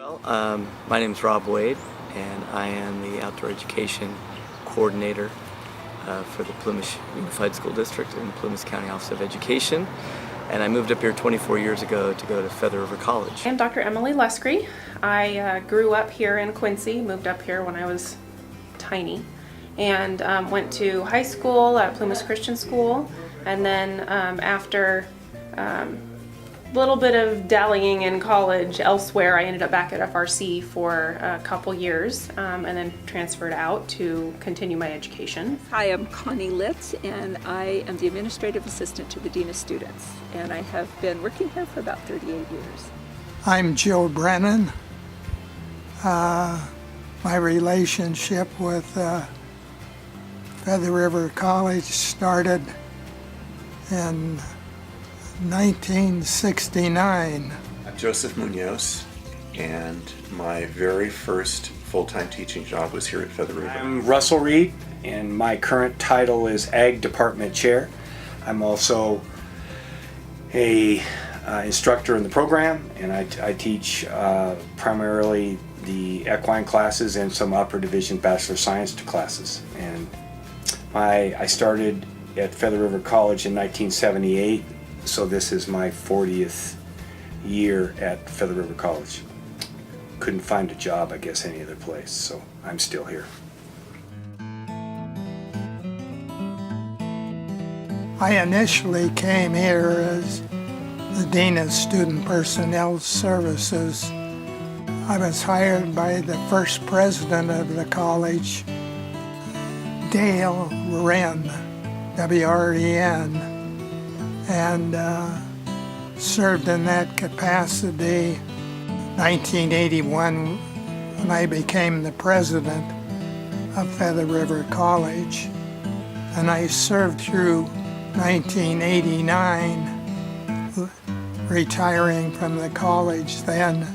My name is Rob Wade, and I am the Outdoor Education Coordinator for the Plymouth Unified School District in Plymouth County Office of Education. And I moved up here 24 years ago to go to Feather River College. I'm Dr. Emily Luscre. I grew up here in Quincy, moved up here when I was tiny, and went to high school at Plymouth Christian School, and then after a little bit of dallying in college elsewhere, I ended up back at FRC for a couple years and then transferred out to continue my education. Hi, I'm Connie Litz, and I am the Administrative Assistant to the Dean of Students, and I have been working here for about 38 years. I'm Joe Brennan. My relationship with Feather River College started in 1969. I'm Joseph Munoz, and my very first full-time teaching job was here at Feather River. I'm Russell Reed, and my current title is Ag Department Chair. I'm also a instructor in the program, and I teach primarily the equine classes and some upper division Bachelor of Science classes. And I started at Feather River College in 1978. So this is my 40th year at Feather River College. Couldn't find a job, I guess, any other place, so I'm still here. I initially came here as the Dean of Student Personnel Services. I was hired by the first president of the college, Dale Wren, W-R-E-N, and served in that capacity 1981 when I became the president of Feather River College, and I served through 1989, retiring from the college then.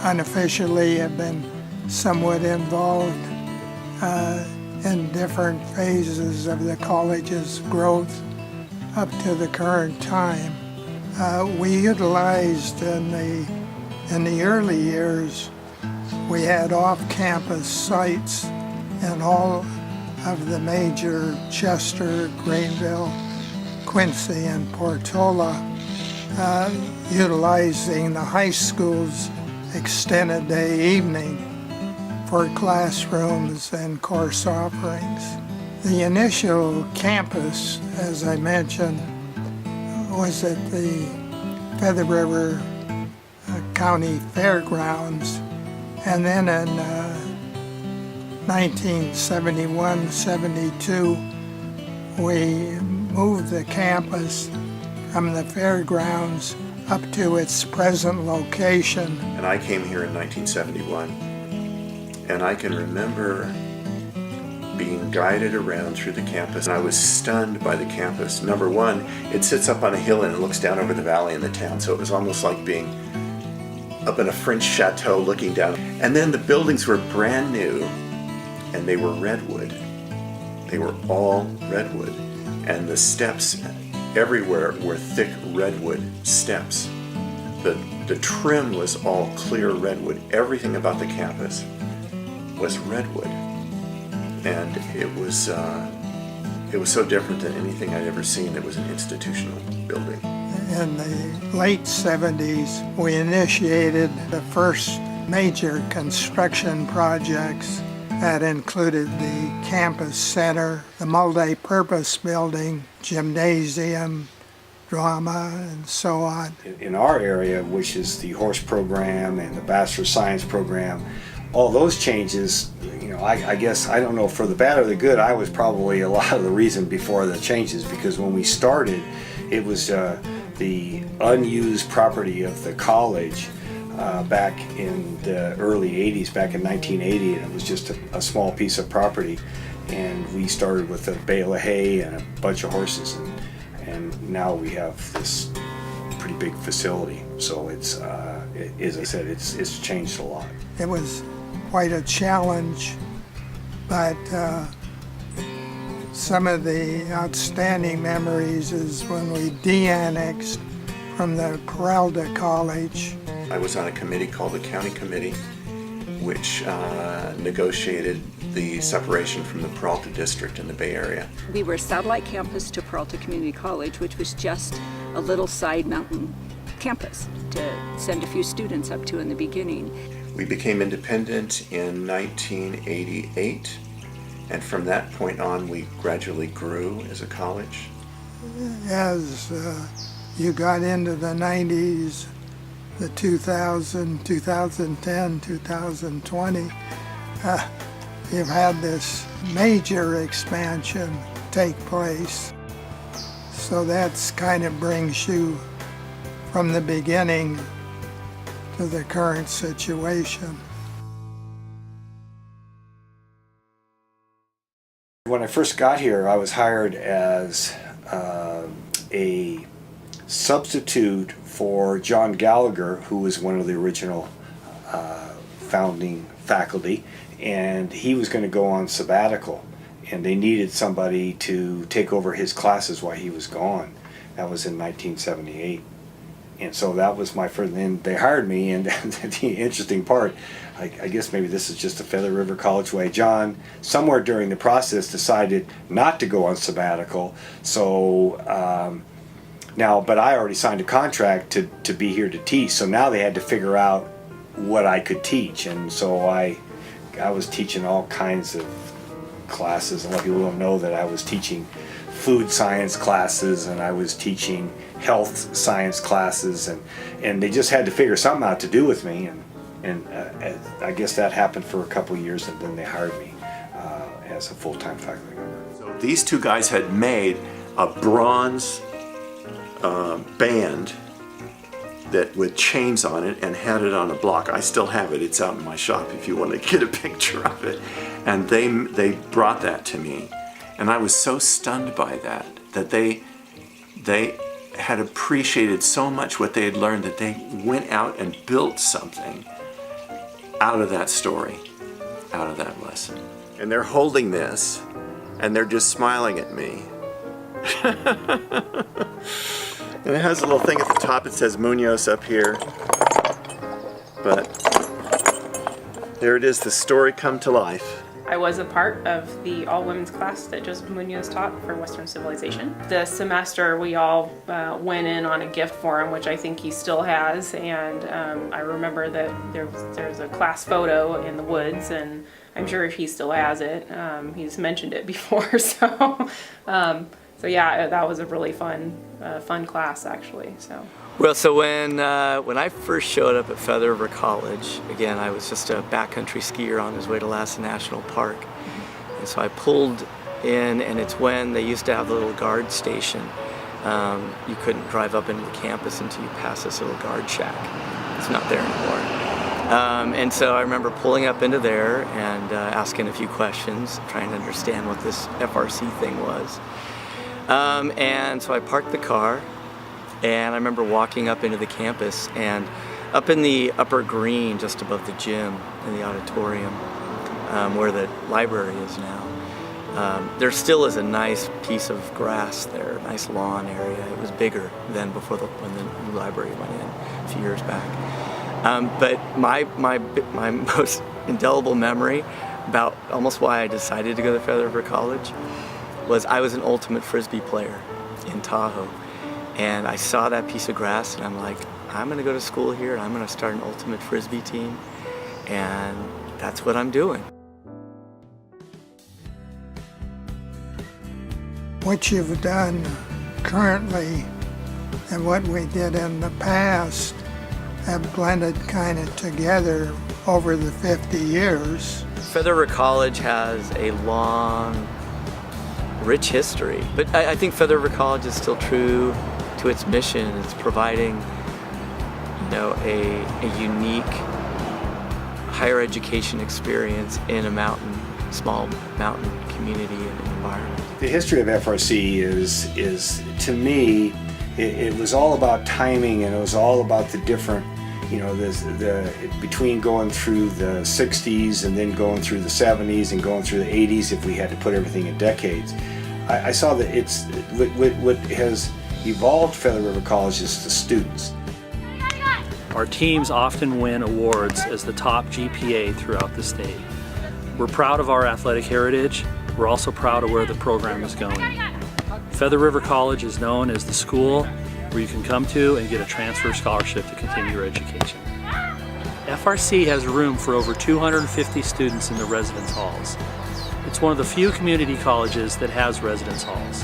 Unofficially have been somewhat involved in different phases of the college's growth up to the current time. We utilized in the early years, we had off-campus sites in all of the major Chester, Greenville, Quincy, and Portola, utilizing the high school's extended day evening for classrooms and course offerings. The initial campus, as I mentioned, was at the Feather River County Fairgrounds, and then in 1971-72 we moved the campus from the fairgrounds up to its present location. And I came here in 1971, and I can remember being guided around through the campus. And I was stunned by the campus. Number one, it sits up on a hill and it looks down over the valley in the town, so it was almost like being up in a French chateau looking down. And then the buildings were brand new, and they were redwood. They were all redwood, and the steps everywhere were thick redwood steps. The trim was all clear redwood. Everything about the campus was redwood, and it was so different than anything I'd ever seen that was an institutional building. In the late 70s, we initiated the first major construction projects that included the campus center, the multi-purpose building, gymnasium, drama, and so on. In our area, which is the horse program and the Bachelor of Science program, all those changes, I guess, I don't know, for the bad or the good, I was probably a lot of the reason before the changes, because when we started, it was the unused property of the college back in the early 80s, back in 1980, and it was just a small piece of property, and we started with a bale of hay and a bunch of horses, and now we have this pretty big facility. So it's, as I said, it's changed a lot. It was quite a challenge, but some of the outstanding memories is when we de-annexed from the Peralta College I was on a committee called the County Committee, which negotiated the separation from the Peralta District in the Bay Area. We were a satellite campus to Peralta Community College, which was just a little side mountain campus to send a few students up to in the beginning. We became independent in 1988, and from that point on we gradually grew as a college. As you got into the 90s, the 2000, 2010, 2020, you've had this major expansion take place. So that's kind of brings you from the beginning to the current situation. When I first got here, I was hired as a substitute for John Gallagher, who was one of the original founding faculty, and he was going to go on sabbatical, and they needed somebody to take over his classes while he was gone. That was in 1978. And so that was my first, and they hired me, and the interesting part, I guess maybe this is just the Feather River College way, John, somewhere during the process, decided not to go on sabbatical. So now, but I already signed a contract to be here to teach, so now they had to figure out what I could teach. And so I was teaching all kinds of classes. A lot of people don't know that I was teaching food science classes, and I was teaching health science classes, and they just had to figure something out to do with me, and I guess that happened for a couple of years, and then they hired me as a full-time faculty member. So these two guys had made a bronze band that with chains on it and had it on a block. I still have it. It's out in my shop if you want to get a picture of it. And they brought that to me, and I was so stunned by that they had appreciated so much what they had learned that they went out and built something out of that story, out of that lesson. And they're holding this, and they're just smiling at me. And it has a little thing at the top. It says Munoz up here. But there it is, the story come to life. I was a part of the all-women's class that Joseph Munoz taught for Western Civilization. This semester we all went in on a gift for him, which I think he still has, and I remember that there's a class photo in the woods, and I'm sure he still has it. He's mentioned it before, so yeah, that was a really fun class actually. So when I first showed up at Feather River College, again, I was just a backcountry skier on his way to Lhasa National Park. And so I pulled in, and it's when they used to have the little guard station. You couldn't drive up into the campus until you passed this little guard shack. It's not there anymore. And so I remember pulling up into there and asking a few questions, trying to understand what this FRC thing was. And so I parked the car, and I remember walking up into the campus, and up in the upper green, just above the gym in the auditorium, where the library is now, there still is a nice piece of grass there, a nice lawn area. It was bigger than before when the new library went in a few years back. But my most indelible memory about almost why I decided to go to Feather River College was I was an ultimate Frisbee player in Tahoe. And I saw that piece of grass, and I'm like, I'm going to go to school here, and I'm going to start an ultimate Frisbee team, and that's what I'm doing. What you've done currently and what we did in the past have blended kind of together over the 50 years. Feather River College has a long, rich history, but I think Feather River College is still true to its mission. It's providing, a unique higher education experience in a small mountain community and environment. The history of FRC is to me, it was all about timing, and it was all about the different, between going through the 60s and then going through the 70s and going through the 80s, if we had to put everything in decades. I saw that it's what has evolved Feather River College is the students. Our teams often win awards as the top GPA throughout the state. We're proud of our athletic heritage. We're also proud of where the program is going. Feather River College is known as the school where you can come to and get a transfer scholarship to continue your education. FRC has room for over 250 students in the residence halls. It's one of the few community colleges that has residence halls.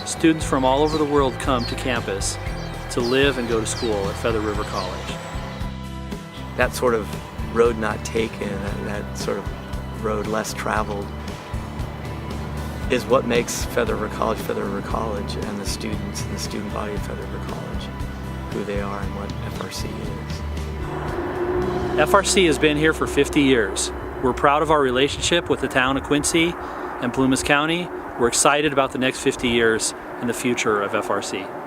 Students from all over the world come to campus to live and go to school at Feather River College. That sort of road not taken, that sort of road less traveled, is what makes Feather River College, and the students and the student body of Feather River College who they are and what FRC is. FRC has been here for 50 years. We're proud of our relationship with the town of Quincy and Plumas County. We're excited about the next 50 years and the future of FRC.